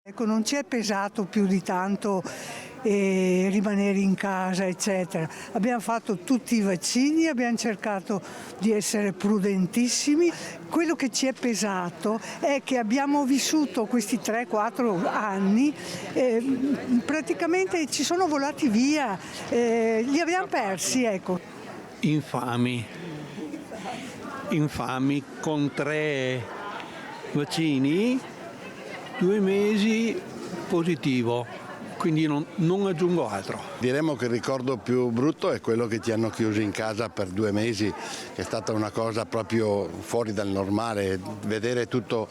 Ecco, non ci è pesato più di tanto rimanere in casa, eccetera. Abbiamo fatto tutti i vaccini, abbiamo cercato di essere prudentissimi. Quello che ci è pesato è che abbiamo vissuto questi 3-4 anni, praticamente ci sono volati via, li abbiamo persi, ecco. Infami con 3 vaccini, 2 mesi positivo, quindi non aggiungo altro. Diremmo che il ricordo più brutto è quello che ti hanno chiuso in casa per 2 mesi, che è stata una cosa proprio fuori dal normale, vedere tutto,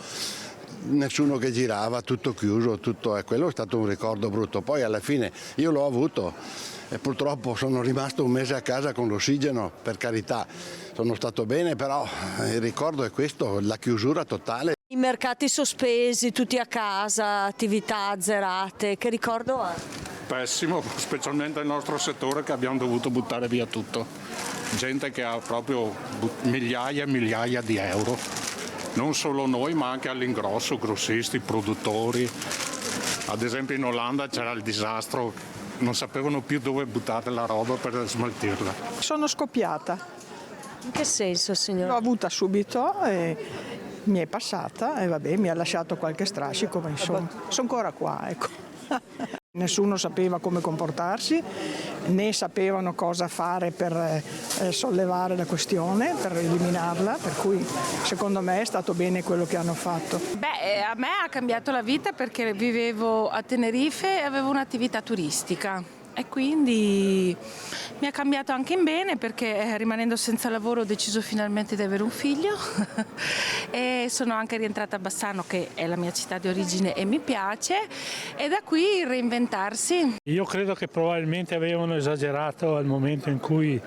nessuno che girava, tutto chiuso, quello è stato un ricordo brutto. Poi alla fine io l'ho avuto e purtroppo sono rimasto un mese a casa con l'ossigeno, per carità, sono stato bene, però il ricordo è questo, la chiusura totale. I mercati sospesi, tutti a casa, attività azzerate, che ricordo ha? Pessimo, specialmente nel nostro settore che abbiamo dovuto buttare via tutto. Gente che ha proprio migliaia e migliaia di euro. Non solo noi ma anche all'ingrosso, grossisti, produttori. Ad esempio in Olanda c'era il disastro, non sapevano più dove buttare la roba per smaltirla. Sono scoppiata. In che senso, signora? L'ho avuta subito e mi è passata e vabbè, mi ha lasciato qualche strascico, ma insomma, sono ancora qua, ecco. Nessuno sapeva come comportarsi, né sapevano cosa fare per sollevare la questione, per eliminarla, per cui secondo me è stato bene quello che hanno fatto. Beh, a me ha cambiato la vita perché vivevo a Tenerife e avevo un'attività turistica. E quindi mi ha cambiato anche in bene perché rimanendo senza lavoro ho deciso finalmente di avere un figlio e sono anche rientrata a Bassano che è la mia città di origine e mi piace e da qui reinventarsi. Io credo che probabilmente avevano esagerato al momento in cui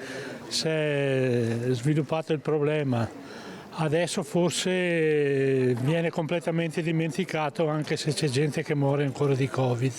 si è sviluppato il problema. Adesso forse viene completamente dimenticato anche se c'è gente che muore ancora di Covid.